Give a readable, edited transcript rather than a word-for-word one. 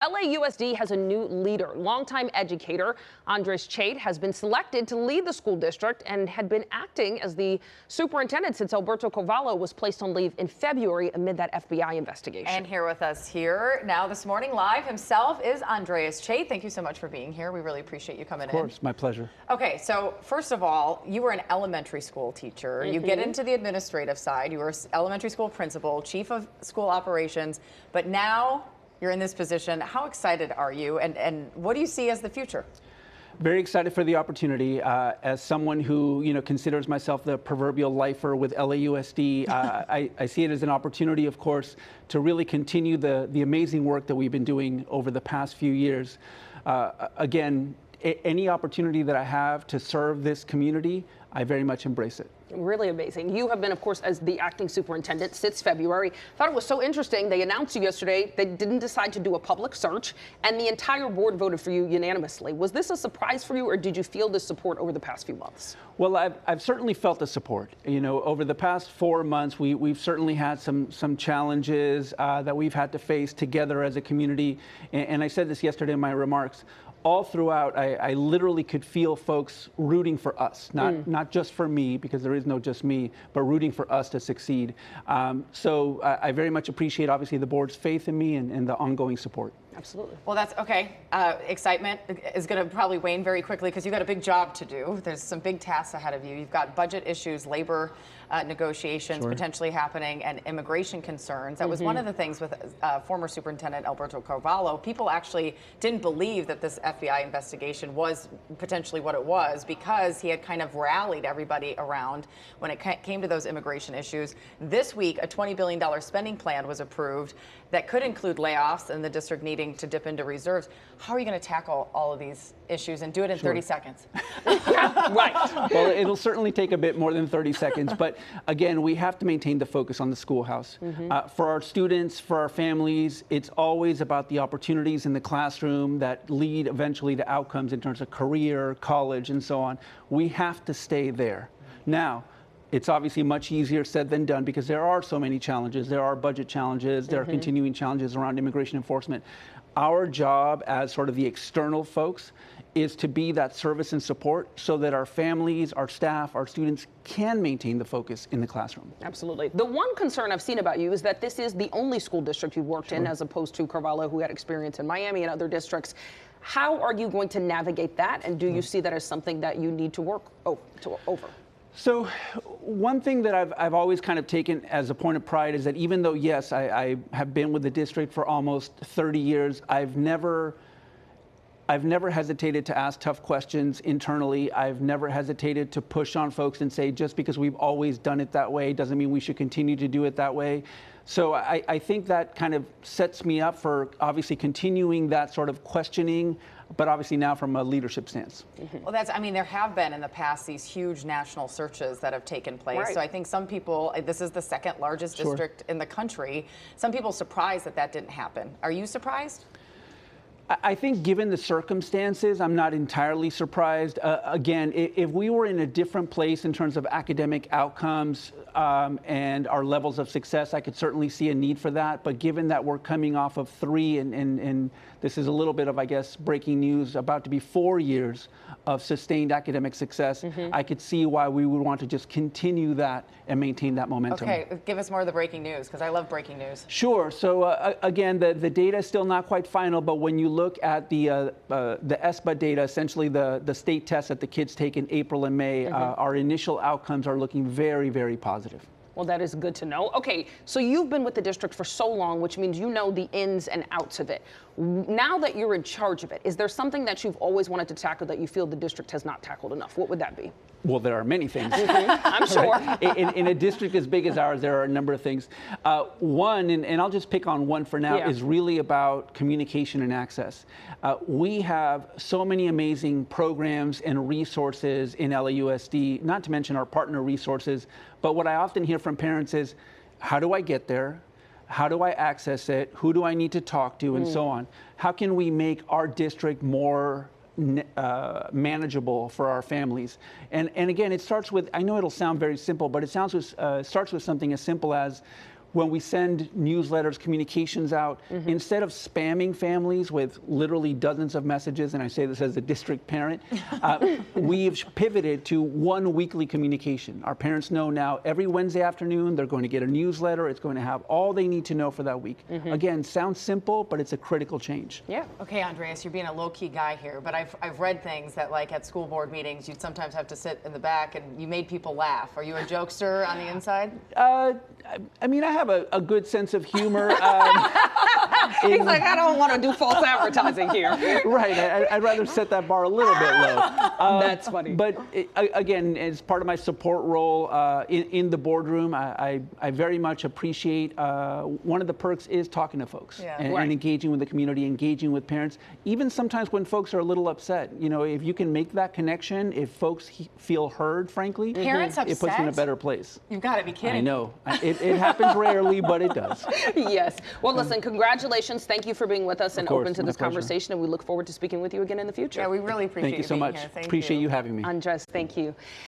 LAUSD has a new leader. Longtime educator Andrés Chait has been selected to lead the school district and had been acting as the superintendent since Alberto Carvalho was placed on leave in February amid that FBI investigation. And here with us here now this morning live himself is Andrés Chait. Thank you so much for being here. We really appreciate you coming in. Of course, my pleasure. Okay, so first of all, you were an elementary school teacher. You get into the administrative side. You were elementary school principal, chief of school operations, but now you're in this position. How excited are you, and what do you see as the future? Very excited for the opportunity. As someone who considers myself the proverbial lifer with LAUSD, I see it as an opportunity, of course, to really continue the amazing work that we've been doing over the past few years. Again, any opportunity that I have to serve this community, I very much embrace it. Really amazing. You have been, of course, as the acting superintendent since February. Thought it was so interesting. They announced you yesterday. They didn't decide to do a public search, and the entire board voted for you unanimously. Was this a surprise for you, or did you feel the support over the past few months? Well, I've certainly felt the support. Over the past 4 months, we've certainly had some challenges that we've had to face together as a community. And I said this yesterday in my remarks. All throughout, I literally could feel folks rooting for us, not just for me, because there is no just me, but rooting for us to succeed. So I very much appreciate, obviously, the board's faith in me and the ongoing support. Absolutely. Well, that's okay. Excitement is going to probably wane very quickly because you've got a big job to do. There's some big tasks ahead of you. You've got budget issues, labor negotiations potentially happening, and immigration concerns. That was one of the things with former Superintendent Alberto Carvalho. People actually didn't believe that this FBI investigation was potentially what it was because he had kind of rallied everybody around when it came to those immigration issues. This week, a $20 billion spending plan was approved that could include layoffs and the district needing to dip into reserves. How are you going to tackle all of these issues and do it in 30 seconds? Right. Well, it'll certainly take a bit more than 30 seconds, but again, we have to maintain the focus on the schoolhouse. For our students, for our families, it's always about the opportunities in the classroom that lead eventually to outcomes in terms of career, college, and so on. We have to stay there. Now, it's obviously much easier said than done because there are so many challenges. There are budget challenges, there are continuing challenges around immigration enforcement. Our job as sort of the external folks is to be that service and support so that our families, our staff, our students can maintain the focus in the classroom. Absolutely. The one concern I've seen about you is that this is the only school district you've worked in, as opposed to Carvalho, who had experience in Miami and other districts. How are you going to navigate that, and do you see that as something that you need to work over? So one thing that I've always kind of taken as a point of pride is that even though, yes, I have been with the district for almost 30 years, I've never hesitated to ask tough questions internally. I've never hesitated to push on folks and say, just because we've always done it that way doesn't mean we should continue to do it that way. So I think that kind of sets me up for obviously continuing that sort of questioning, but obviously now from a leadership stance. Well, there have been in the past these huge national searches that have taken place. Right. So I think some people, this is the second largest district in the country, some people surprised that didn't happen. Are you surprised? I think given the circumstances, I'm not entirely surprised. Again, if we were in a different place in terms of academic outcomes and our levels of success, I could certainly see a need for that. But given that we're coming off of 3, and this is a little bit of, I guess, breaking news, about to be 4 years of sustained academic success, I could see why we would want to just continue that and maintain that momentum. Okay, give us more of the breaking news, because I love breaking news. Sure. So again, the data is still not quite final, but when you look at the SBA data, essentially the state tests that the kids take in April and May, our initial outcomes are looking very, very positive. Well, that is good to know. Okay, so you've been with the district for so long, which means you know the ins and outs of it. Now that you're in charge of it, is there something that you've always wanted to tackle that you feel the district has not tackled enough? What would that be? Well, there are many things. I'm sure. In a district as big as ours, there are a number of things. One, and I'll just pick on one for now, is really about communication and access. We have so many amazing programs and resources in LAUSD, not to mention our partner resources. But what I often hear from parents is, how do I get there? How do I access it? Who do I need to talk to? And so on. How can we make our district more manageable for our families? And again, it starts with, I know it'll sound very simple, but it starts with something as simple as when we send newsletters, communications out, instead of spamming families with literally dozens of messages, and I say this as a district parent, we've pivoted to one weekly communication. Our parents know now every Wednesday afternoon they're going to get a newsletter. It's going to have all they need to know for that week. Again, sounds simple, but it's a critical change. Yeah. Okay, Andreas, you're being a low-key guy here, but I've read things that, like, at school board meetings, you'd sometimes have to sit in the back and you made people laugh. Are you a jokester on the inside? I mean, I have a good sense of humor. He's like, I don't want to do false advertising here. Right. I'd rather set that bar a little bit low. That's funny. But again, as part of my support role in the boardroom, I very much appreciate one of the perks is talking to folks and engaging with the community, engaging with parents. Even sometimes when folks are a little upset, you know, if you can make that connection, if folks feel heard, frankly, Parents it puts them in a better place. You've got to be kidding. I know. It happens rarely, but it does. Yes. Well, listen, congratulations. Thank you for being with us and open to this conversation. And we look forward to speaking with you again in the future. Yeah, we really appreciate you so much. Being here. Thank Appreciate you having me. Andrés, thank you.